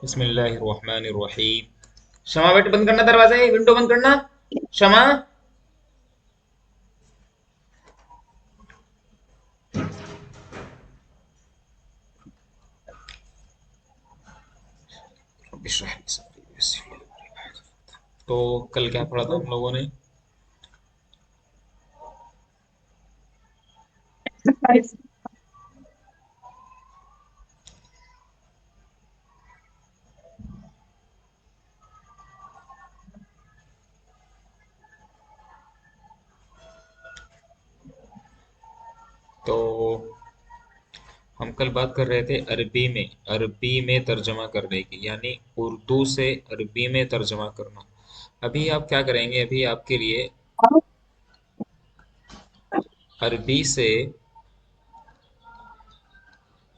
बिस्मिल्लाहिर्रहमानिर्रहीम। शमा बेटे बंद करना दरवाजा, ये विंडो बंद करना। शमा। तो कल क्या पढ़ा था हम लोगों ने? एक्सरसाइज। तो हम कल बात कर रहे थे अरबी में तर्जमा करने की, यानी उर्दू से अरबी में तर्जमा करना। अभी आप क्या करेंगे? अभी आपके लिए अरबी से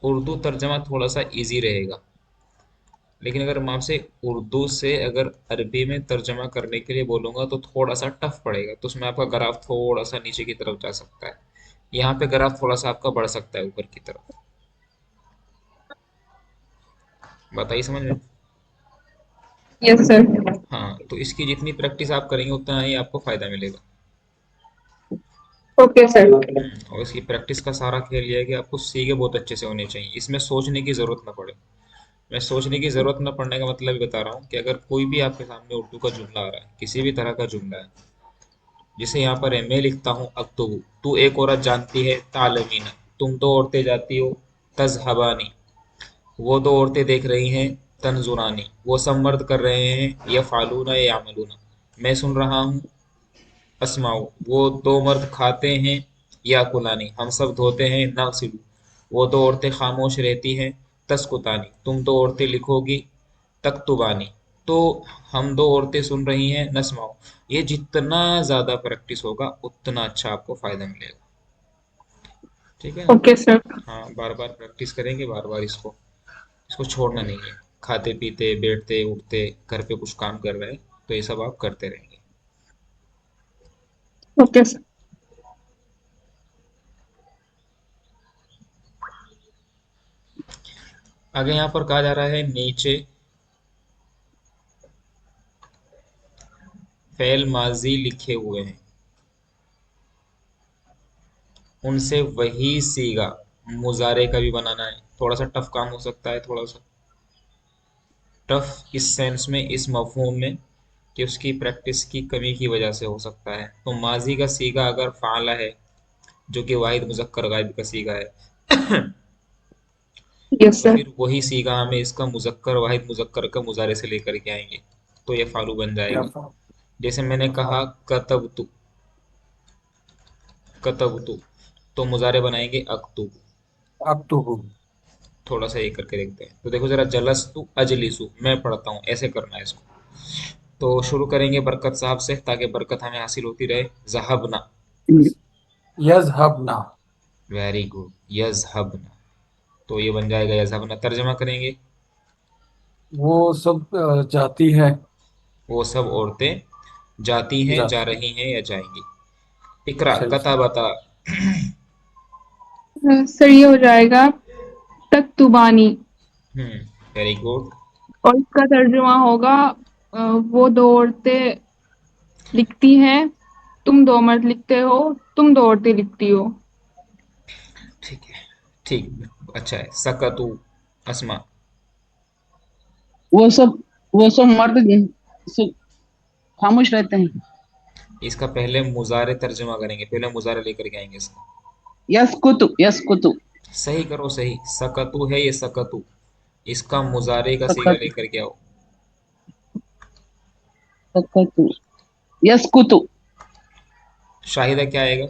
उर्दू तर्जमा थोड़ा सा इजी रहेगा। लेकिन अगर मैं आपसे उर्दू से अगर अरबी में तर्जमा करने के लिए बोलूंगा तो थोड़ा सा टफ पड़ेगा, तो उसमें आपका ग्राफ थोड़ा सा नीचे की तरफ जा सकता है। यहाँ पे ग्राफ थोड़ा सा आपका बढ़ सकता है ऊपर की तरफ। बताइए समझ में? Yes sir. हाँ, तो इसकी जितनी प्रैक्टिस आप करेंगे उतना ही आपको फायदा मिलेगा। Okay sir. और इसकी प्रैक्टिस का सारा खेल ये है कि आपको सीखे बहुत अच्छे से होने चाहिए, इसमें सोचने की जरूरत ना पड़े। मैं सोचने की जरूरत न पड़ने का मतलब ये बता रहा हूँ कि अगर कोई भी आपके सामने उर्दू का जुमला आ रहा है, किसी भी तरह का जुमला है, जैसे यहाँ पर है, मैं लिखता हूँ अक्तुबु, तू एक औरत जानती है तालमीना, तुम दो औरतें जाती हो तजहबानी, वो दो औरतें देख रही हैं तंजुरानी, वो सब मर्द कर रहे हैं यफालूना या यामलूना, मैं सुन रहा हूँ अस्माऊ, वो दो मर्द खाते हैं या कुलानी, हम सब धोते हैं नगसिलू, वो दो औरतें खामोश रहती हैं तस्कुतानी, तुम दो औरतें लिखोगी तख्तुबानी, तो हम दो औरतें सुन रही हैं नस्माओ। ये जितना ज्यादा प्रैक्टिस होगा उतना अच्छा आपको फायदा मिलेगा। ठीक है ना? Okay sir. हाँ, बार बार प्रैक्टिस करेंगे, बार बार इसको इसको छोड़ना नहीं है। खाते पीते बैठते उठते घर पे कुछ काम कर रहे हैं तो ये सब आप करते रहेंगे। Okay sir. आगे यहाँ पर कहा जा रहा है नीचे फेल माजी लिखे हुए हैं, उनसे वही सीगा मुजारे का भी बनाना है। थोड़ा सा टफ काम हो सकता है, थोड़ा सा टफ इस सेंस में, इस मफहूम में कि उसकी प्रैक्टिस की कमी की वजह से हो सकता है। तो माजी का सीगा अगर फाला है, जो कि वाहिद मुजक्कर गायब का सीगा है, यस तो सर। फिर वही सीगा हमें इसका मुजक्कर वाहिद मुजक्कर का मुजारे से लेकर के आएंगे, तो ये फालू बन जाएगा। जैसे मैंने कहा कतबतु, कतबतु, तो मुजारे बनाएंगे अक्तुब। अक्टूबर। थोड़ा सा ये करके देखते हैं, तो देखो जरा, जलस्तु अजलिसु, मैं पढ़ता हूँ, ऐसे करना है इसको। तो शुरू करेंगे बरकत साहब से ताकि बरकत हमें हासिल होती रहे। जहबना। यजहबना। वेरी गुड, यजहबना। तो ये बन जाएगा यजहबना। तर्जमा करेंगे। वो सब जाती है। वो सब औरतें जाती हैं, जा जाती। रही हैं या जाएंगी। इकरा, सही कता सही। बता। सर ये हो जाएगा तख्तुबानी। हम्म, वेरी गुड। और इसका तर्जुमा होगा वो दो औरतें लिखती हैं, तुम दो मर्द लिखते हो, तुम दो औरतें लिखती हो। ठीक है, ठीक, अच्छा है। सकतु अस्मा। वो सब वो सब मर्द सब खामोश रहते हैं। इसका पहले मुजारे तर्जमा करेंगे, पहले मुजारे लेकर के आएंगे इसका। यस्कुतु यस्कुतु। सही करो, सही। सकतु है ये, सकतु। इसका मुजारे का सीगा सकत लेकर के आओ। सकतु यस्कुतु। शाहिदा क्या आएगा?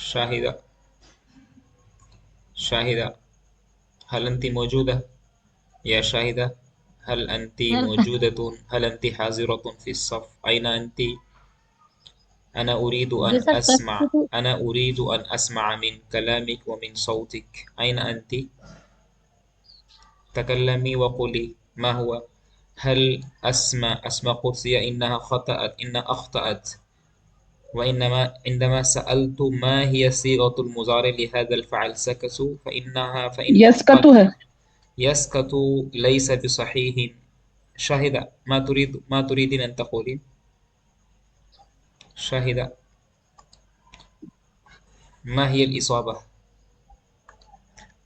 शाहिदा, शाहिदा, हल अंती मौजूदा या शाहिदा? हल अंती सर मौजूदतुन, हल अंती हाजिरतुन फी सफ, अयना अंती? अना उरीदु अन जी सर अस्मा, तस्कुतु। अना उरीदु अन अस्मा मिन कलामिक व मिन सौतिक, अयना अंती? तकल्लमी व कुली। मा हुआ? हल अस्मा, अस्मा कुदसिया, इन्नहा खतअत, इन्ना अख्तअत, वइन्नमा इन्नमा सअल्तु मा हिय सीगतुल मुज़ारि लिहाज़ल फ़अल सकसु फ़इन्नहु यस का क़द तो है। यस्कतु लैस बिसहीहिन शहिद मा तुरीदिन अन तक़ूलीन शहिद मा हिय अल इसाबह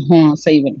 हाँ सही बना।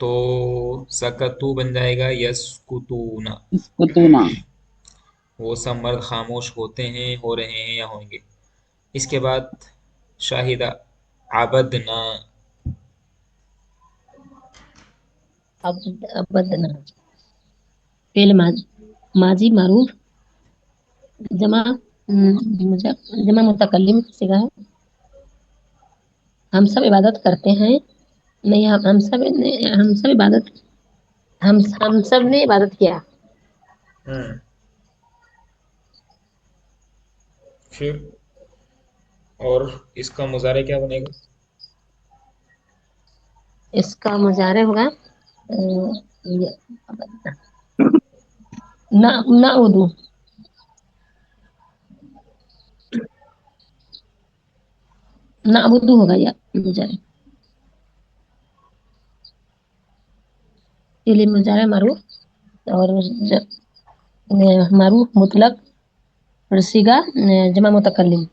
तो सकतू बन जाएगा यस्कुतूना इसको तो ना। वो सब मर्द खामोश होते हैं हो रहे हैं या होंगे इसके बाद शाहिदा आबदना अब अबदना फेल माजी मारूफ जमा जमा मुतकल्लिम सिगा है। हम सब इबादत करते हैं। नहीं, हम सब इबादत हम सब ने इबादत किया। फिर और इसका मुजारे क्या बनेगा इसका मुजारे होगा ना ना उदू ना उदू होगा या मुजारे इसलिए मुजारे मारूफ और मारूफ मुतलक और सिगा जमा मुतकल्लिम।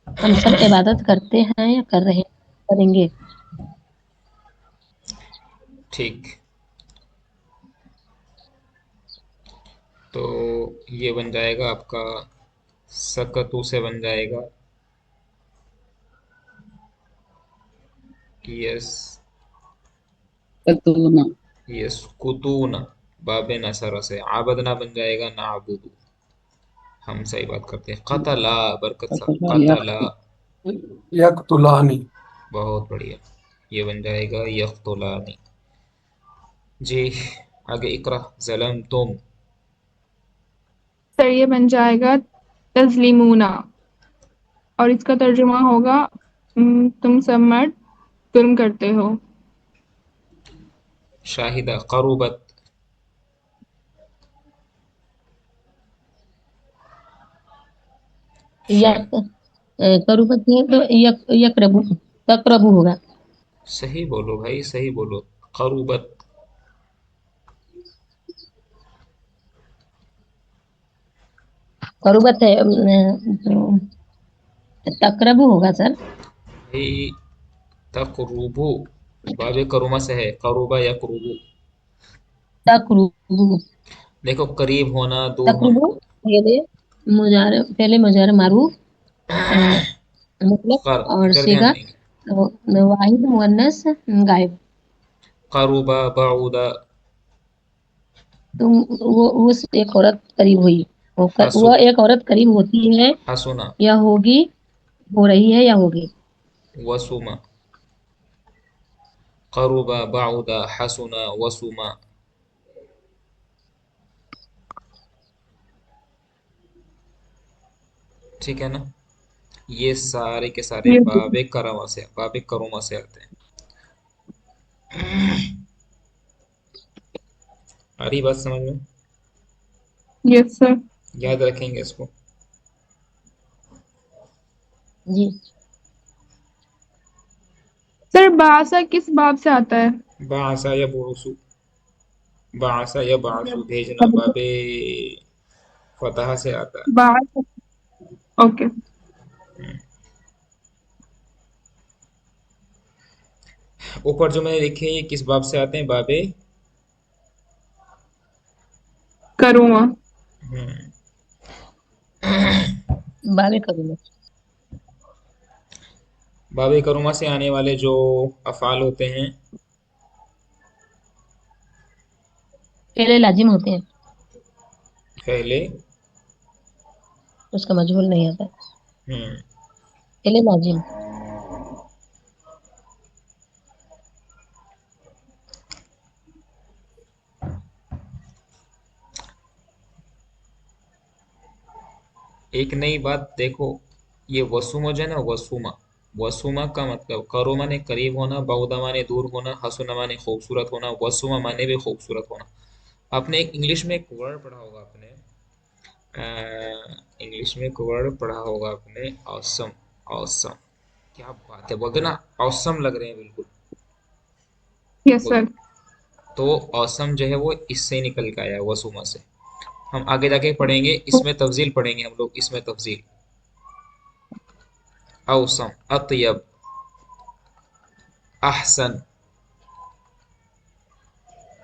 हम सब इबादत करते हैं या कर रहे करेंगे। ठीक तो ये बन जाएगा आपका सकतू से बन जाएगा यस तो ना। यस कुतूना बाबे नसरा से आबदना बन जाएगा नाबुदू हम सही बात करते हैं कतला बरकत सा कतला यक्तुलानी. बहुत बढ़िया ये बन जाएगा यख्तुलानी जी आगे इकरा जलम तुम सर ये बन जाएगा तस्लीमूना और इसका तर्जुमा होगा तुम सब मर्द जुल्म करते हो। शाहिदा करुबत यक शाहिद करूबत है तो यकरबू तकरबू होगा। सही बोलो भाई सही बोलो करुबत करूबत है तो तकरबू होगा सर। भाई तकरुबु बाबे करुमा से है करुबा या करुबु तकरूबू देखो करीब होना दूर होना तकरूबू पहले मुजारे मारूफ मुतलक कर और इधर ध्यान सिगा देंगे वाहिद मुअन्नस गायब। करुबा बाउदा तुम वो उस एक औरत करीब हुई। हसु वो एक औरत करीब होती है हसुना या होगी, हो रही है या होगी। वसुमा करुबा बाउदा हसुना वसुमा ठीक है ना ये सारे के सारे ये बाबे करुमा से आते हैं आ रही बात समझ में यस सर। याद रखेंगे इसको जी सर बासा किस बाब से आता है? बासा या बुसु बासा या बासु भेजना बाबे फतहा से आता बास ओके। है ऊपर जो मैंने लिखे हैं ये किस बाब से आते हैं बाबे करूँगा। हम्म, बाबे करूँगा। बाबे करुमा से आने वाले जो अफ़ाल होते हैं पहले लाजिम होते हैं, पहले उसका मजहूल नहीं आता। हम्म। फेले लाजिम। एक नई बात देखो, ये वसुमा जो है ना, वसुमा, वसुमा का मतलब करो माने करीब होना, बऊदा माने दूर होना, हसुना माने खूबसूरत होना, वसुमा माने भी खूबसूरत होना। आपने एक इंग्लिश में एक वर्ड पढ़ा होगा आपने, इंग्लिश में एक वर्ड पढ़ा होगा आपने, ऑसम। ऑसम, क्या बात है, बोलते ना ऑसम लग रहे हैं बिल्कुल। यस बोल, सर। तो ऑसम जो है वो इससे ही निकल के आया है, वसुमा से। हम आगे जाके पढ़ेंगे, इसमें तफजील पढ़ेंगे हम लोग, इसमें तफजील। औसम, अतयब, अहसन,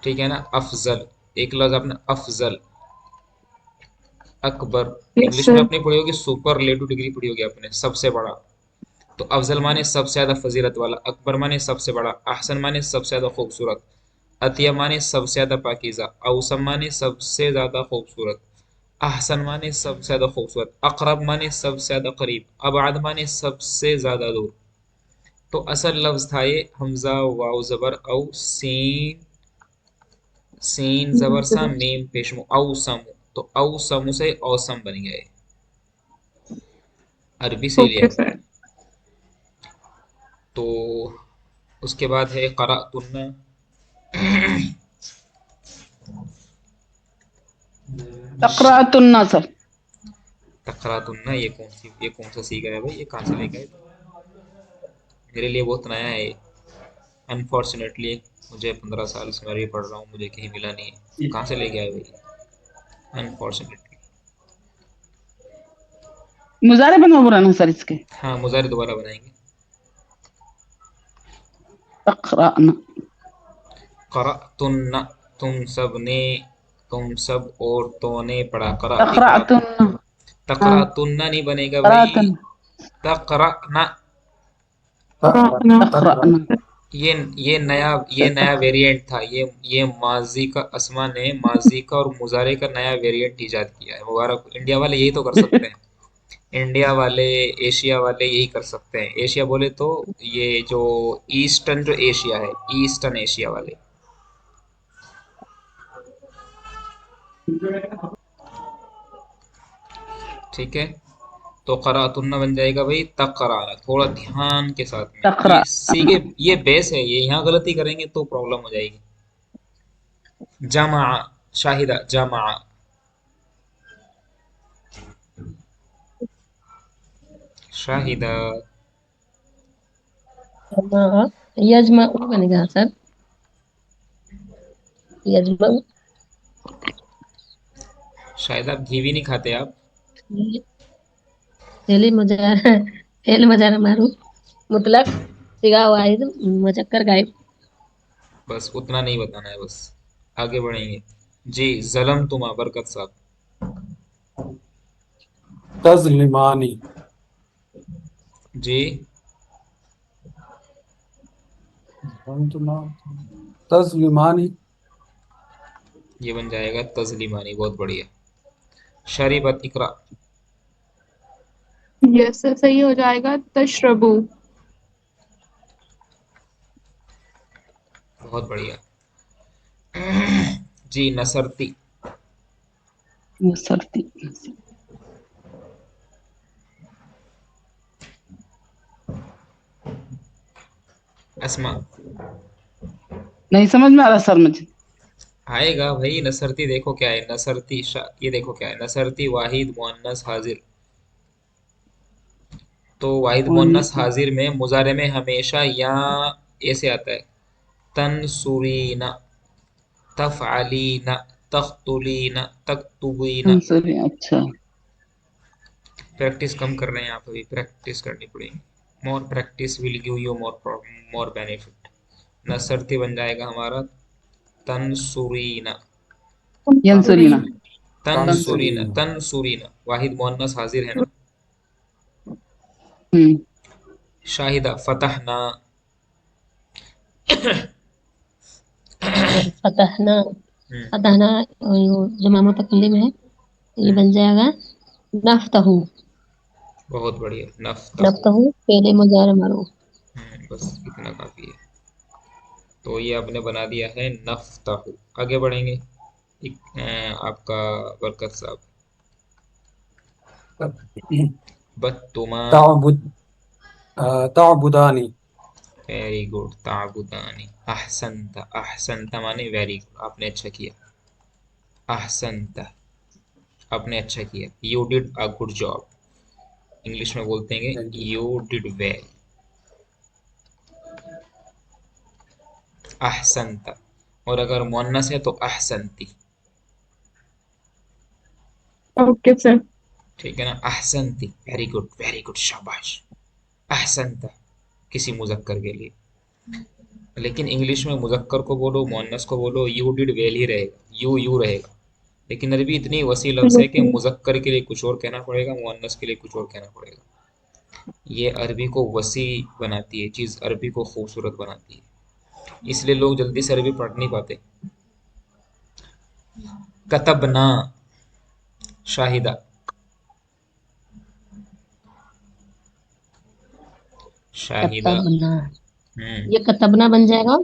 ठीक है ना, अफजल, एक लफ्ज आपने अफजल, अकबर। यस इंग्लिश में सर। आपने पढ़ी होगी सुपरलेटिव डिग्री पढ़ी होगी आपने, सबसे बड़ा। तो अफजल माने सबसे ज्यादा फजीलत वाला, अकबर माने सबसे बड़ा, अहसन माने सबसे ज्यादा खूबसूरत, अतिया माने सबसे ज्यादा पाकीज़ा, औसम माने सबसे ज्यादा खूबसूरत, अहसन माने सबसे ज्यादा खूबसूरत, अकरब माने सबसे ज्यादा करीब, अबाद माने सबसे ज्यादा दूर। तो असल लफ्ज था ये हमजा वाव जबर औ, सीन, सीन जबर सा, मीम पेशमो, औसम। तो औसम से औसम बन गए, अरबी से ही लिया ओके हुआ है। सर। तो उसके बाद है क़राअतुन्ना। तकरातुन्ना सर। तक़रातुन्ना, ये कौन सा सीखा है भाई, ये कहाँ से लेके आए? मेरे लिए बहुत नया है ये, अनफॉर्चुनेटली। मुझे 15 साल से मैं भी पढ़ रहा हूँ, मुझे कहीं मिला नहीं है, कहाँ से लेके आए भाई, अनफॉर्चुनेटली। मुजारे बन बनाना सर इसके। हाँ, मुज़ारे दोबारा बनाएंगे। तकराना। क़राअतुन्ना, तुम सब ने, तुम सब औरतों ने पढ़ा, करा इकरा। तकरातुन्ना। हाँ। तक़रातुन्ना नहीं बनेगा भाई, तकरातुन। तक़रअना। क़राअना। तकराना। ये ये नया वेरिएंट था, ये माजी का, असमा ने माजी का और मुजारे का नया वेरिएंट इजाद किया है, मुबारक। इंडिया वाले यही तो कर सकते हैं, इंडिया वाले, एशिया वाले यही कर सकते हैं। एशिया बोले तो ये जो ईस्टर्न जो एशिया है, ईस्टर्न एशिया वाले। ठीक है, तो करातुन्ना बन जाएगा भाई तकरार, थोड़ा ध्यान के साथ में, ये तकराना। सीखे, ये बेस है, ये यहाँ गलती करेंगे तो प्रॉब्लम हो जाएगी। जमा, शाहिदा, जमा, शाहिदा। जमा, यजमा बनेगा सर, यजमा। शायद आप घी भी नहीं खाते आप। फेली मुजारा, फेल मुजारा मारू, मुतलक, सिगा वाहिद, मुजक्कर गायब। बस उतना नहीं बताना है बस, आगे बढ़ेंगे। जी, जलम तुमा, बरकत साहब। तज़लिमानी। जी, तज़लिमानी। ये बन जाएगा तस्लीमानी, बहुत बढ़िया। शरीबत, इकरा। यस सर, सही हो जाएगा तशरबू। बहुत बढ़िया। जी, नसरती। मुसरती। अस्मा। नहीं समझ में आ रहा सर मुझे। आएगा भाई, नसरती देखो क्या है, नसरती ये देखो क्या है, नसरती वाहिद मुअन्नस हाजिर। तो वाहिद मुअन्नस मुअन्नस। हाजिर में मुजारे में हमेशा या ऐसे आता है, तनसुरीना, तफ़अलीना, तख्तुलीना, तक्तुबीना। तंसुरी। अच्छा। प्रैक्टिस कम कर रहे हैं आप, अभी प्रैक्टिस करनी पड़ेगी। More practice will give you more benefit. नसरती बन जाएगा हमारा तनसुरीना, यंसुरीना। तंसुरीन। तनसुरीना, तंसुरीना। तंसुरीना। तनसुरीना, वाहिद मुअन्नस हाजिर है ना। हम्म। शाहिदा, फतहना। सर फतहना, हम्म, फतहना, जमा मुतकल्लिम है, ये हम्म, बन जाएगा नफ्तहू। बहुत बढ़िया, नफ्तहु। नफ्तहु फेले मुजारे मारो। बस इतना काफी है। तो ये आपने बना दिया है नफ्तहु। आगे बढ़ेंगे। आपका बरकत साहब। बत्तुमा। ताबुद ताबुदानी। Very good, ताबुदानी। अहसनता, अहसनता माने वेरी गुड, आपने अच्छा किया। अहसनता, आपने अच्छा किया, you did a good job. English में बोलते हैं thank you. You did well. अहसनता। और अगर मुअन्नस है तो अहसनती। Okay sir. ठीक है ना, अहसनती, वेरी गुड, शाबाश। अहसनता किसी मुजक्कर के लिए। लेकिन इंग्लिश में मुजक्कर को बोलो, मुअन्नस को बोलो, यू डिड वेल ही रहेगा, यू रहेगा। लेकिन अरबी इतनी वसी लफ्ज़ है यस कि सर। मुजक्कर के लिए कुछ और कहना पड़ेगा, मुअन्नस के लिए कुछ और कहना पड़ेगा। ये अरबी को वसी बनाती है, चीज़ अरबी को खूबसूरत बनाती है। इसलिए लोग जल्दी से अरबी पढ़ नहीं पाते। कतबना, शाहिदा। शाहिदा। कतबना, हम्म। ये कतबना बन जाएगा।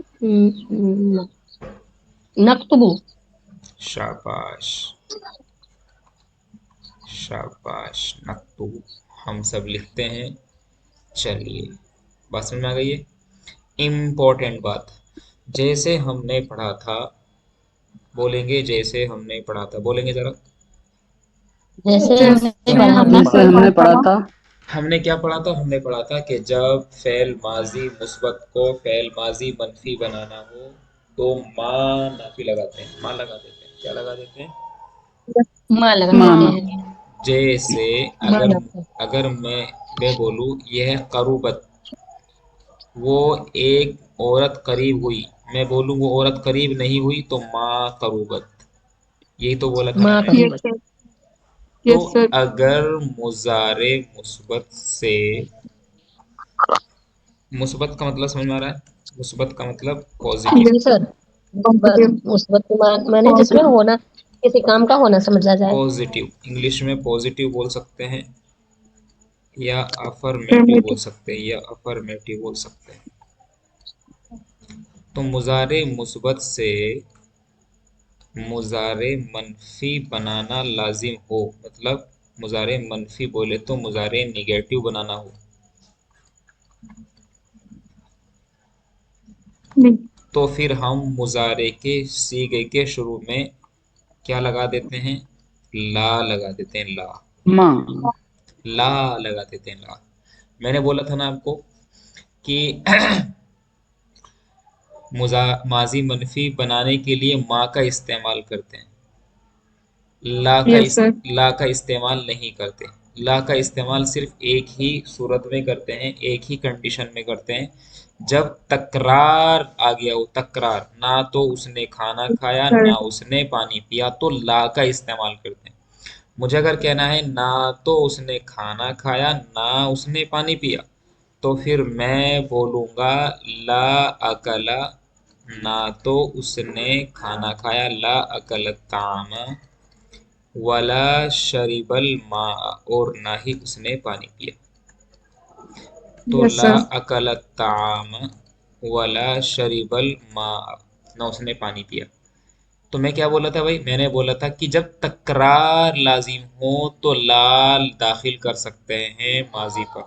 नक्तबु। शाबाश, शाबाश। नक्तु, हम सब लिखते हैं। चलिए, बात समझ में आ गई है। इम्पोर्टेंट बात, जैसे हमने पढ़ा था, बोलेंगे जैसे हमने पढ़ा था, बोलेंगे जरा। जैसे हमने जैसे पढ़ा हमने था। जैसे पढ़ा हमने पढ़ा था। था। हमने क्या पढ़ा था? हमने पढ़ा था कि जब फेल माजी मुस्बत को फेल माजी मनफी बनाना हो तो माँ नाफी लगाते हैं, माँ लगा देते हैं। क्या लगा देते हैं? माँ लगा देते माना। हैं। जैसे माँ अगर लगा। अगर मैं बोलूँ यह करूबत, वो एक औरत करीब हुई, मैं बोलूँ वो औरत करीब नहीं हुई तो माँ करूबत। यही तो बोला था ना माँ मैंने। यस करूबत। सर। तो यस सर। अगर मुजारे मुस्बत से, मुस्बत का मतलब समझ में आ रहा है? मुस्बत का मतलब पॉजिटिव। जी सर। मुस्बत, पॉजिटिव। मुस्बत माने जिसमें पॉजिटिव। होना, किसी काम का होना समझा जाए। पॉजिटिव इंग्लिश में पॉजिटिव बोल सकते हैं, या अफर्मेटिव बोल अफर्मेटिव। सकते हैं, या अफर्मेटिव बोल सकते हैं। तो मुजारे मुस्बत से मुजारे मनफी बनाना लाजिम हो, मतलब मुजारे मनफी बोले तो मुजारे निगेटिव बनाना हो, नहीं। तो फिर हम मुजारे के सीगे के शुरू में क्या लगा देते हैं? ला लगा देते हैं, ला। माँ। ला लगा देते हैं, ला। मैंने बोला था ना आपको कि माजी मनफी बनाने के लिए माँ का इस्तेमाल करते हैं, यस सर। ला का इस्तेमाल नहीं करते। ला का इस्तेमाल सिर्फ एक ही सूरत में करते हैं, एक ही कंडीशन में करते हैं, जब तकरार आ गया हो। तकरार, ना तो उसने खाना खाया सर। ना उसने पानी पिया, तो ला का इस्तेमाल करते हैं। मुझे अगर कहना है ना तो उसने खाना खाया ना उसने पानी पिया, तो फिर मैं बोलूँगा ला अकला, ना तो उसने खाना खाया, ला अकल ताम, वला शरिबल मा, और ना ही उसने पानी पिया। तो यस ला सर। अकल ताम वला शरिबल मा, ना उसने पानी पिया। तो मैं क्या बोला था भाई? मैंने बोला था कि जब तकरार लाजिम हो तो लाल दाखिल कर सकते हैं माजी पर,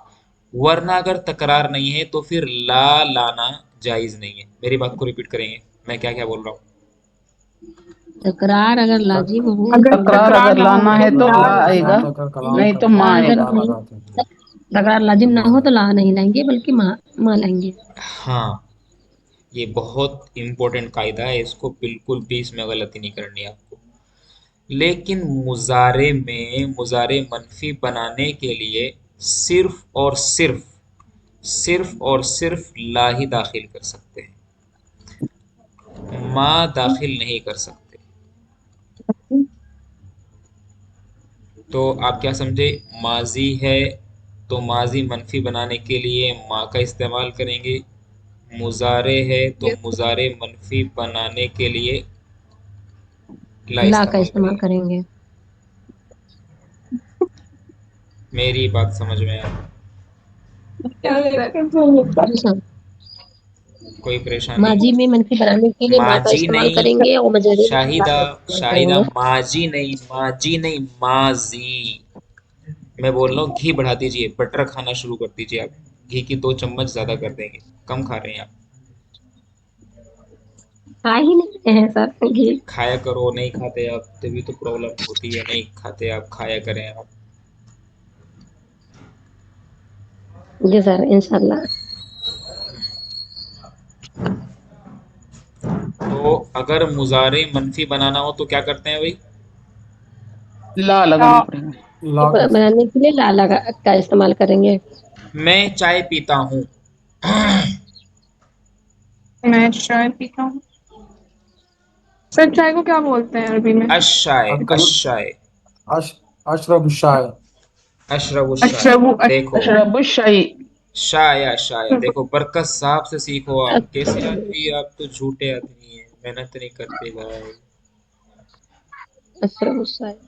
वरना अगर तकरार नहीं है तो फिर ला लाना जायज नहीं है। मेरी बात को रिपीट करेंगे, मैं क्या क्या बोल रहा हूँ? तकरार अगर तक लाजिम हो अगर तो तकरार तकरार अगर ना हो लाना तो है तो ला लाल तकरार आएगा, ना लगाना। तो अगर कलाम नहीं तो करते माँ हैं तकरार तो अगर आएगा। ला नहीं, लगाते हैं। तकरार लाजिम ना माँ हो तो लगाते ला नहीं लाएंगे, बल्कि माँ लाएंगे। हाँ, ये बहुत इंपॉर्टेंट कायदा है, इसको बिल्कुल भी इसमें गलती नहीं करनी है आपको। लेकिन मुजारे में मुजारे मनफी बनाने के लिए सिर्फ और सिर्फ ला ही दाखिल कर सकते हैं, माँ दाखिल नहीं कर सकते। तो आप क्या समझे? माजी है तो माजी मनफी बनाने के लिए माँ का इस्तेमाल करेंगे, मुजारे है तो यस सर। मुजारे मनफी बनाने के लिए ला ला का इस्तेमाल इस्तेमाल करेंगे। करेंगे। मेरी बात समझ में आया? अच्छा, कोई परेशानी? माजी में मनफी बनाने के लिए मा का माजी इस्तेमाल नहीं करेंगे और मजरूर में ला शाहिदा, का इस्तेमाल शाहिदा, करेंगे। माजी नहीं, माजी। मैं बोल रहा हूँ घी बढ़ा दीजिए, बटर खाना शुरू कर दीजिए आप। घी की 2 चम्मच ज्यादा कर देंगे, कम खा रहे हैं आप। खा ही नहीं रहे हैं सर घी। खाया करो, नहीं खाते आप तभी तो प्रॉब्लम होती है। नहीं खाते आप, खाया करें आप। जी सर, इंशाल्लाह। तो अगर मुजारे मनफी बनाना हो तो क्या करते हैं भाई? ला लगाना ला पड़ेगा। ला का बनाने के लिए लाला का इस्तेमाल करेंगे। मैं चाय पीता हूँ। मैं चाय पीता हूँ। सर चाय को क्या बोलते हैं अरबी में? अशाय, अकल अशाय, अश अशरब शाय। अशरबु शाय। अशरबु देखो, अच्छा। अशरबु शाही। शाया, शाया। देखो, बरकत साहब से सीखो आप। कैसे अच्छा, आदमी, आप तो झूठे आदमी हैं, मेहनत नहीं करते भाई। अच्छा गुस्सा है।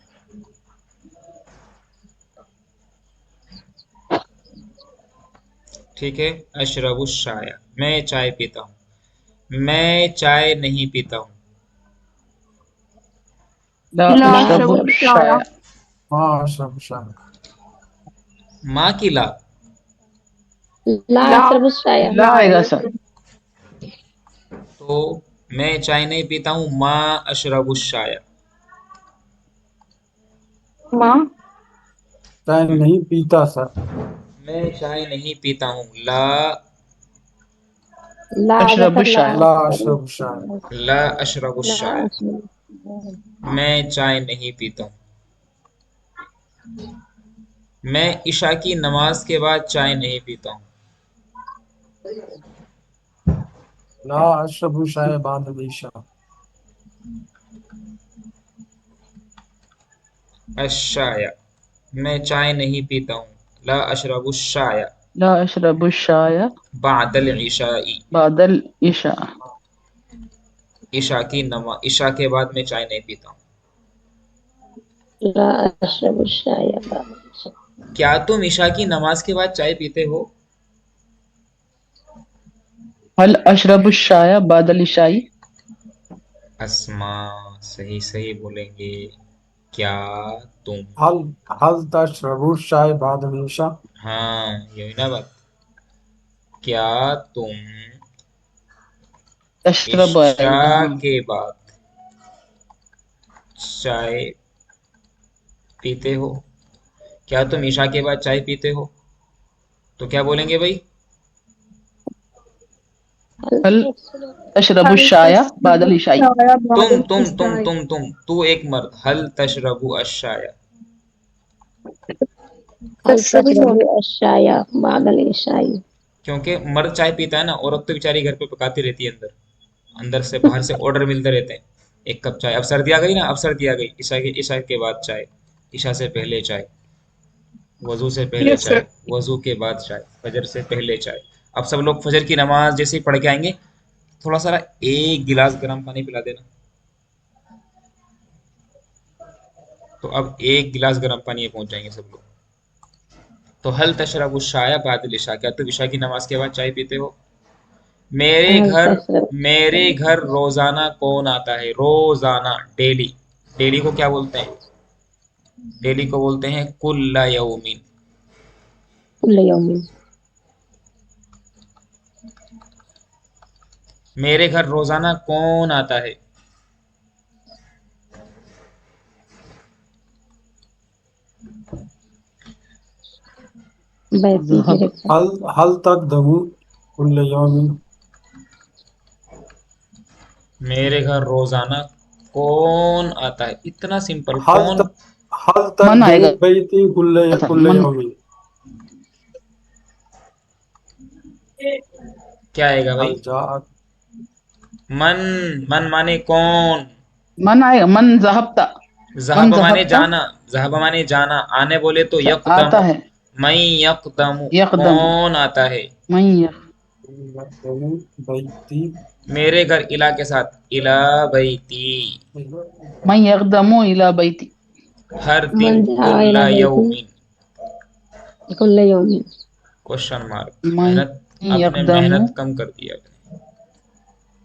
ठीक है। अशरबु शाया, मैं चाय पीता हूँ। मैं चाय नहीं पीता हूँ। ला ला ला अशरबु अशरबु अशरब चाया। शाया। हाँ अशरब शाय। माँ की ला। ला ला अशरब शाया। ला ला आएगा आएगा सर। सर। तो मैं चाय नहीं पीता हूँ, माँ अशरबु शाया। माँ चाय नहीं पीता सर। मैं चाय नहीं पीता हूँ, ला। ला आएगा अशरबु सर। ला शाया। ला अशरब अशरब शाय। ला अशरबु ला शाया। अशरब मैं चाय नहीं पीता हूँ। मैं इशा की नमाज के बाद चाय नहीं पीता हूँ। ला अशरब शाय बाद ईशा। अशाया, मैं चाय नहीं पीता हूँ। ला अशरबु शाया ला अशरबु शाया बादल इशाई। बादल ईशा। ईशा के बाद मैं चाय नहीं पीता हूँ। ला अशरब शाया बाद। क्या तुम ईशा की नमाज के बाद चाय पीते हो? हल अशरबु शाया बादल ईशाई। अस्मा, सही सही बोलेंगे। क्या तुम? हल हल तशरबु शाय बाद ईशा। हाँ, यही ना बात। क्या तुम तशरब ईशा आएगा हाँ। के बाद चाय पीते हो? क्या तुम ईशा के बाद चाय पीते हो? तो क्या बोलेंगे भाई? हल तशरबु हल शाया तशरबु बादल ईशाई। चाया तुम बादल तुम तुम इशाई। तुम तुम तू एक मर्द, हल तशरबु अशाया। हल तशरबु तशरबु छोड़। शाया बादल ईशाई। क्योंकि मर्द चाय पीता है ना, औरत तो बेचारी घर पे पकाती रहती है अंदर। अंदर से बाहर से ऑर्डर मिलते रहते हैं। एक कप चाय। अब सर्दी आ गई ना, अब सर्दी आ गई। ईशा के बाद चाय। ईशा से पहले चाय। वजू से पहले यस चाय। सर। वजू के बाद चाय। फजर से पहले चाय। अब सब लोग फजर की नमाज जैसे ही पढ़ के आएंगे, थोड़ा सा 1 गिलास गर्म पानी पिला देना। तो अब 1 गिलास गर्म पानी में पहुंच जाएंगे सब लोग। तो हल तशरबु शाया बादल इशा, क्या तुम ईशा की नमाज के बाद चाय पीते हो? मेरे हल घर मेरे तशरब घर रोजाना कौन आता है? रोजाना, डेली। डेली को क्या बोलते हैं? डेली को बोलते हैं कुल्ला यौमिन। कुल्ल यौमिन। मेरे घर रोजाना कौन आता है? बैती मेरे ज़हब। घर। हल हल तक दमू कुल्ल यौमिन। मेरे घर रोजाना कौन आता है? इतना सिंपल, हल कौन? तक हल तक मन दमू आएगा बैती कुल्ल सर कुल्ल मन। यौमिन। क्या आएगा हल भाई? जात मन। मन माने कौन? मन आएगा मन ज़हबता। मन जहब माने ज़हबता जाना। जहब माने जाना। आने बोले तो आता यकदम। है। मैं यकदम। यकदम। कौन आता है? मैं यक दमू बैती। मेरे घर इला के साथ, इला बैती। मैं यकदमु इला बैती। हर दिन मन जहा इला कुल्ला बैती। यौमिन। कुल्ल यौमिन। Question mark. मैं मेहनत, आपने यकदमु मेहनत कम कर दी आपने।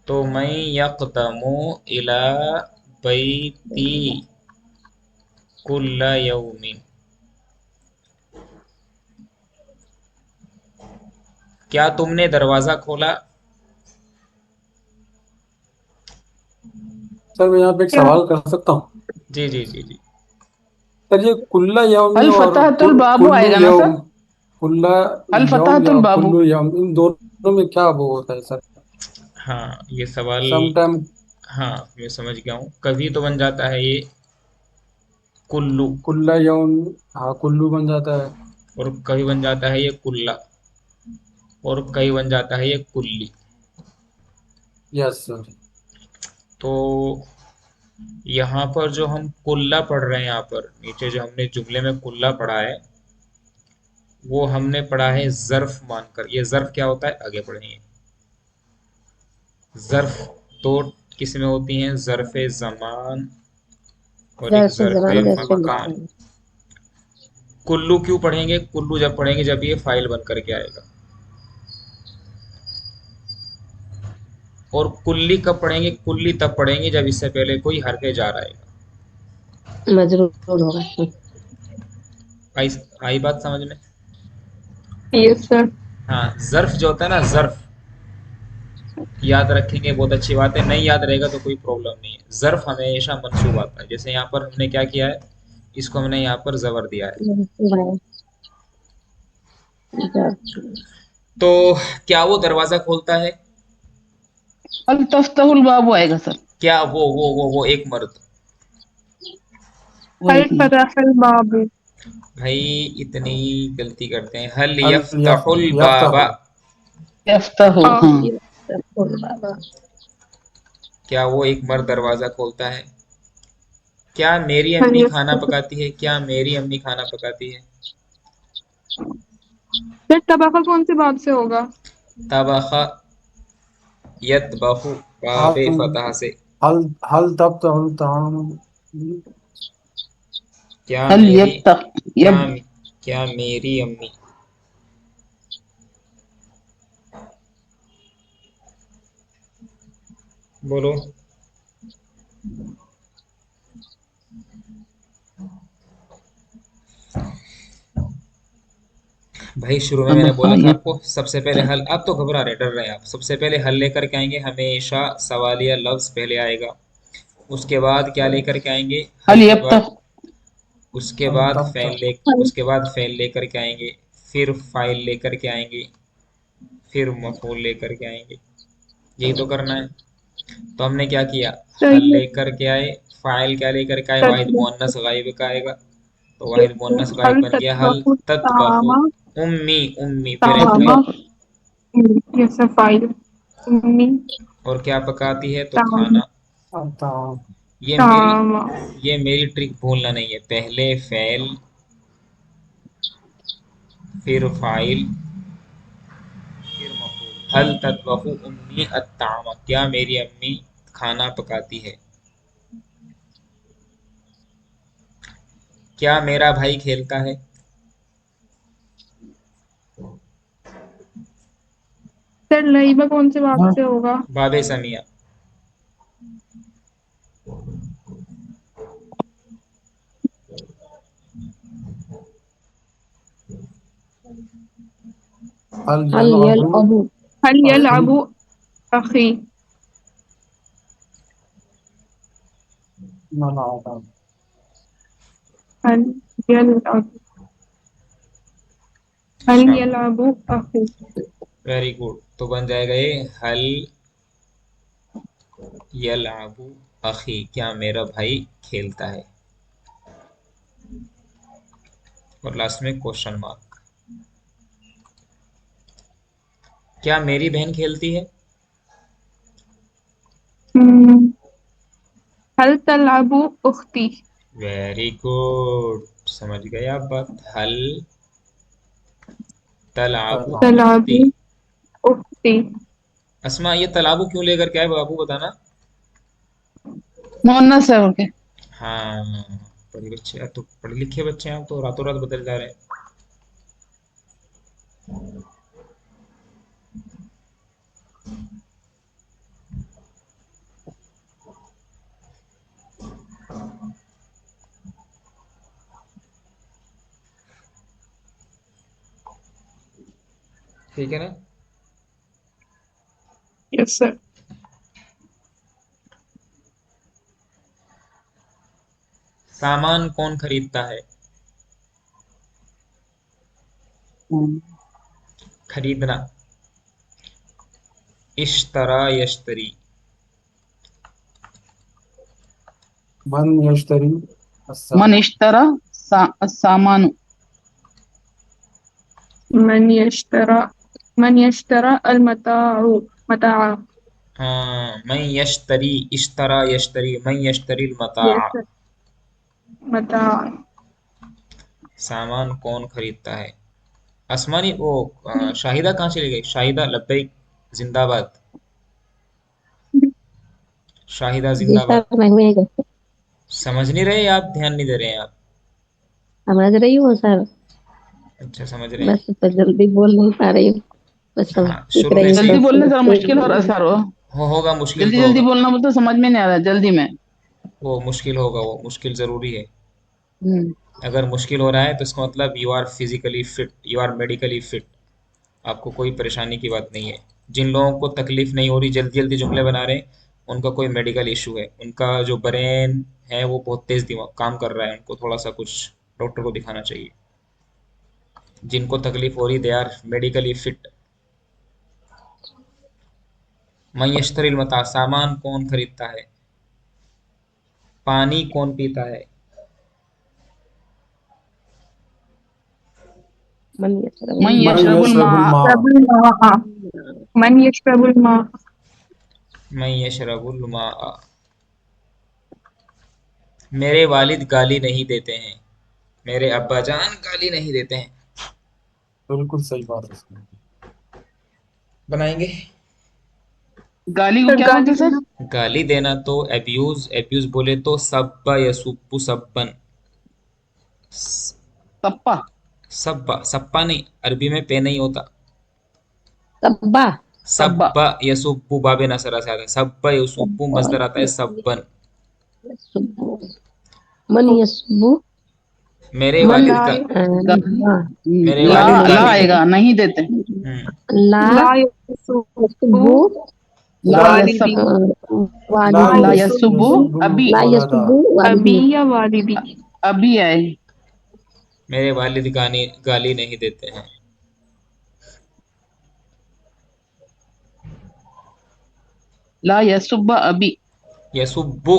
तो मैं यक़दमु इला बैती कुल्ल यौमिन। क्या तुमने दरवाजा खोला? सर मैं यहाँ पे एक क्या? सवाल कर सकता हूँ? जी जी जी जी। सर ये कुल्ला यौमिन हल और फतहतुल बाबू कुल्लू आएगा ना सर? यौम, कुल्ला हल यौम फतहतुल या बाबू। कुल्लू यौम, इन दोनों में क्या वो होता है सर? हाँ ये सवाल, समटाइम हाँ मैं समझ गया हूँ। कभी तो बन जाता है ये कुल्लू, कुल्ला यौम, हाँ कुल्लू बन जाता है। और कभी बन जाता है ये कुल्ला, और कभी बन जाता है ये कुल्ली। Yes sir. तो यहाँ पर जो हम कुल्ला पढ़ रहे हैं, यहाँ पर नीचे जो हमने जुमले में कुल्ला पढ़ा है, वो हमने पढ़ा है ज़र्फ मानकर। ये ज़र्फ क्या होता है आगे पढ़ेंगे। ज़र्फ दो किस्में होती हैं, ज़र्फ़ ज़मान और एक ज़र्फ़ ज़र्फ़ ज़मान, ज़र्फ़ मकान। मकान। कुल्लू क्यों पढ़ेंगे? कुल्लू जब पढ़ेंगे जब ये फाइल बन करके आएगा। और कुल्ली कब पढ़ेंगे? कुल्ली तब पढ़ेंगे जब इससे पहले कोई हरफ जार आएगा। मजरूर होगा। आई, आई बात समझ में? Yes sir. हाँ, ज़र्फ जो होता है ना, ज़र्फ याद रखेंगे बहुत अच्छी बात है, नहीं याद रहेगा तो कोई प्रॉब्लम नहीं है। ज़र्फ हमेशा मंसूब आता है। जैसे यहाँ पर हमने क्या किया है, इसको हमने यहाँ पर ज़बर दिया है। तो क्या वो दरवाजा खोलता है? हल तफ्तहुल बाबू आएगा सर। क्या वो एक मर्द? वो हल एक मिनट। फतहल बाबू। भाई इतनी गलती करते हैं। हल अल यफ्तहुल बाबा। यफ्तहु, यफ्तहु, हाँ। हाँ। बाबा। क्या वो एक मर्द दरवाजा खोलता है? क्या मेरी हल अम्मी यस खाना पकाती है? क्या मेरी अम्मी खाना पकाती है? सर तबका कौन से बाब से होगा? तबखा यतबखु, हल बाबे फतह से। हल हल तफ्तहुल ताम, क्या हल मेरी, यफ्तह क्या यब क्या मेरी अम्मी, बोलो। भाई शुरू में मैंने तबखा बोला था यब आपको, सबसे पहले हल। आप तो घबरा रहे, डर रहे हैं आप। सबसे पहले हल लेकर के आएंगे, हमेशा सवालिया लफ्ज पहले आएगा। उसके बाद क्या लेकर के आएंगे? हल हल के बाद, यफ्तह उसके हल बाद फैल ले, तफ्तहु, उसके बाद फैल लेकर के आएंगे, फिर फाइल लेकर के आएंगे, फिर मफूल लेकर के आएंगे। यही तो करना है। तो हमने क्या किया? सर हल ये लेकर के आए, फाइल क्या लेकर के आए? वाहिद तत्व मुअन्नस गायब का आएगा, तो वाहिद मुअन्नस गायब हल बन गया हल तत्वहु ततबखु तामा उम्मी। उम्मी फिर एक तामा। फाइल। ततबख यस फाइल। उम्मी और क्या पकाती है? तो तामा। खाना। ताम, ये मेरी, तामा। ये मेरी ट्रिक भूलना नहीं है। पहले फैल, फिर फाइल, फिर मफूल। हल ततबखु उम्मी अत्तामा, क्या मेरी अम्मी खाना पकाती है? क्या मेरा भाई खेलता है? सर लईबा कौन से बाब हाँ। से होगा? बाबे समिया। हल हल यल यलअबु अबू। हल अखी, यलअबु अखी। मनाता, हल यलअबु, हल यलअबु अखी। Very good. तो बन जाएगा ये हल यलअबु अखी, क्या मेरा भाई खेलता है। और लास्ट में क्वेश्चन मार्क। क्या मेरी बहन खेलती है? हम्म, हल तलअबु उख्ती। वेरी गुड, समझ गए आप बात। हल तलाबु तलाब, उख्ती। तलअबु उख्ती। अस्मा, ये तलाबू क्यों लेकर के आए बाबू, बताना। मुअन्नस है उनके। हाँ, पढ़े बच्चे, अब तो पढ़े लिखे बच्चे हैं, आप तो रातों रात बदल जा रहे हैं। ठीक है ना? Yes sir. सामान कौन खरीदता है? खरीदना। इश्तरा यश्तरी। मन यश्तरी मन अस्सामान। इश्तरा सामान। मन यश्तरा मन यश्तरा मताअ। हाँ, मैं यश्तरी, इश्तरा यश्तरी, मैं यश्तरी मता। Yes sir. मताअ। सामान कौन खरीदता है? आसमानी वो शाहिदा कहाँ चली गई? शाहिदा लब्बैक, जिंदाबाद। शाहिदा जी सर, जिंदाबाद। मैं भी नहीं कर सकती। समझ नहीं रहे आप? ध्यान नहीं दे रहे हैं आप? समझ रही हूँ सर, अच्छा, समझ रहे हैं। बस तो जल्दी बोल नहीं पा रही हूँ, बस सब हाँ, सीख शुरू में रही हूँ से जल्दी सोचते बोलने से मुश्किल हो रहा है सोचते। सर वो। होगा, मुश्किल जल्दी तो जल्दी होगा। बोलना बोलते समझ में नहीं आ रहा है जल्दी में। वो मुश्किल होगा, वो मुश्किल जरूरी है। हम्म। अगर मुश्किल हो रहा है तो इसका मतलब you are physically fit, you are medically fit. आपको कोई परेशानी की बात नहीं है। जिन लोगों को तकलीफ नहीं हो रही, जल्दी जल्दी जुमले बना रहे हैं, उनका कोई मेडिकल इशू है। उनका जो ब्रेन है वो बहुत तेज दिमाग काम कर रहा है, उनको थोड़ा सा कुछ डॉक्टर को दिखाना चाहिए। जिनको तकलीफ हो रही, दे आर मेडिकली फिट। मैं यश्तरिल मता, सामान कौन खरीदता है? पानी कौन पीता है? मन मन मन यशरबुल मा। यशरबुल मा। यशरबुल मा'a। मन यशरबुल मा'a। मैं यशरबुल मा। मेरे वालिद गाली नहीं देते हैं। मेरे अब्बाजान गाली नहीं देते हैं। बिल्कुल सही बात है इसमें। बनाएंगे। गाली को सर क्या बोलते गाली हैं सर? देना। गाली देना तो एब्यूज, एब्यूज बोले तो सब्बा यसुब्बु सब्बन। तप्पा। सब्बा, सप्पा नहीं, अरबी में पे नहीं होता। तब्बा। तब्बा। सब्बा यसुब्बु बाबे नसरा से आता है। सब्बा यसुब्बु तब्बा, मजदर आता है सब्बन। यस्सुब्बु। मन यस्सुब्बु। मेरे मन वालिद ला का, गा, मेरे ला वालिद ला गाली नहीं। आएगा नहीं देते। ला ला यसुब्बु यस्सुब्बु। ला वालिदी। यसब। ला ला ला वालिदी। यसुबु यसुब्बु यसुब्बुल अभी। ला वलदा। यस्सुब्बु अबी वालिदी। या वालिदी। अभी आए। मेरे वालिद गाली गाली नहीं देते हैं। ला यसुब्बा अभी। यसुब्बु।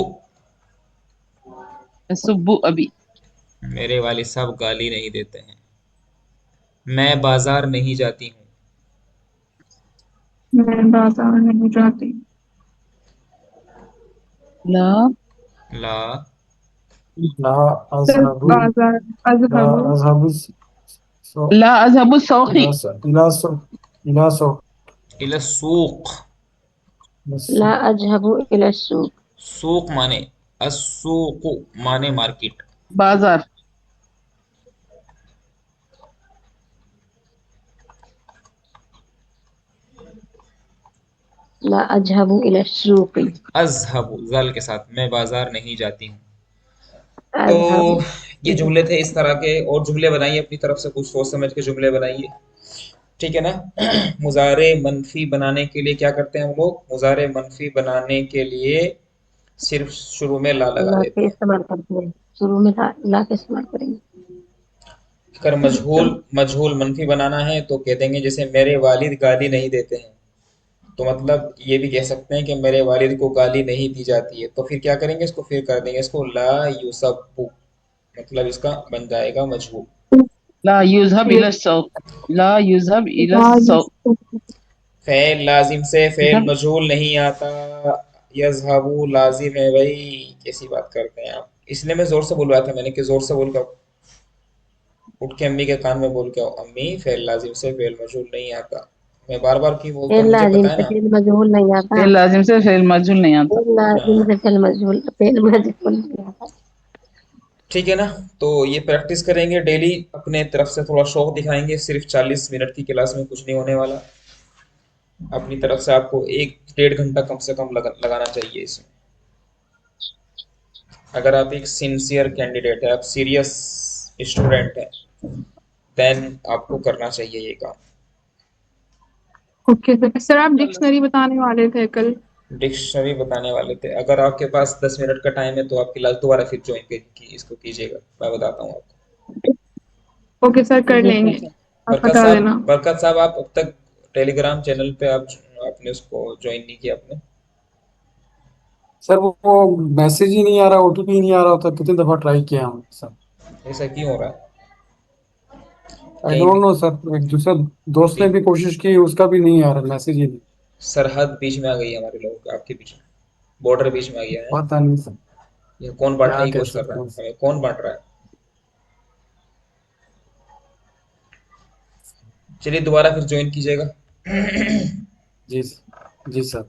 यसुब्बु अभी। मेरे वालिद साहब गाली नहीं देते हैं। मैं बाजार नहीं जाती हूँ। मैं बाजार नहीं जाती। ला ला। ला सर अज़हबु। बाजार ला अज़हबु। अज़हबु सो। ला अजहबु सौखी। इला सो। इला सो। इला सूक। ला अज़हबु इला सूक। सूक माने, अस्सूक माने मार्केट। बाजार। ला अज़हबु इला सूक। अज़हबु जल के साथ, मैं बाजार नहीं जाती हूँ। तो अज़हबु। ये जुमले थे इस तरह के। और जुमले बनाइए अपनी तरफ से, कुछ सोच समझ के जुमले बनाइए। ठीक है ना? मुजारे मनफी बनाने के लिए क्या करते हैं हम लोग? मुजारे मनफी बनाने के लिए सिर्फ शुरू में ला लगा ला देते के हैं। इस्तेमाल करते हैं, शुरू में ला के इस्तेमाल करेंगे। अगर मजहूल मजहूल मनफी बनाना है तो कह देंगे जैसे मेरे वालिद गाली नहीं देते हैं। तो मतलब ये भी कह सकते हैं कि मेरे वालिद को गाली नहीं दी जाती है। तो फिर क्या करेंगे? इसको फिर कर देंगे इसको ला युसब्बु। मतलब इसका बन जाएगा मजहूल। ला युजहब इला सौक। ला युजहब इला ला सौक। यसुब्बु। फेल लाजिम से फेल युजहब। मजहूल नहीं आता। यजहबु लाजिम है भाई। कैसी बात करते हैं आप? इसलिए मैं जोर से बुलवाया था मैंने कि जोर से बोल के आओ। उठ के अम्मी के कान में बोल के आओ, अम्मी फेल लाजिम से फेल मजहूल नहीं आता। मैं बार बार क्यों बोलता फेल हूँ मुझे लाजिम पता है से ना। फेल मजहूल नहीं आता। फेल लाजिम से फेल मजहूल नहीं आता। फेल लाजिम हाँ, से फेल मजहूल नहीं आता। ठीक है ना। तो ये प्रैक्टिस करेंगे डेली, अपने तरफ से थोड़ा शौक दिखाएंगे। सिर्फ 40 मिनट की क्लास में कुछ नहीं होने वाला। अपनी तरफ से आपको 1 डेढ़ घंटा कम से कम लगाना चाहिए इसमें। अगर आप एक सिंसियर कैंडिडेट है, आप सीरियस स्टूडेंट है, देन आपको करना चाहिए ये काम। Okay sir. सर आप डिक्शनरी बताने वाले थे कल। डिक्शनरी बताने वाले थे। अगर आपके पास 10 मिनट का टाइम है तो आप क्लास दोबारा फिर ज्वाइन की इसको कीजिएगा, मैं बताता हूँ आपको। ओके सर, कर बिल्कुल लेंगे। सर। आप बता देना। बरकत साहब, आप अब तक टेलीग्राम चैनल पे आप आपने उसको ज्वाइन नहीं किया आपने? सर वो मैसेज ही नहीं आ रहा, ओटीपी ही नहीं आ रहा होता, कितनी दफा ट्राई किया हम सर। ऐसा क्यों हो रहा है? आई कहीं डोंट भी नो सर, एक दूसरा दोस्त ने बी- भी कोशिश की, उसका भी नहीं आ रहा, मैसेज ही नहीं। सरहद बीच में आ गई है हमारे लोगों की, आपके बीच में बॉर्डर बीच में आ गया है। पता नहीं सर, ये कौन बांटने क्या की कह कोशिश कर रहा सकते है, हैं। हमें कौन बांट रहा है? चलिए दोबारा फिर ज्वाइन कीजिएगा। जी जी सर।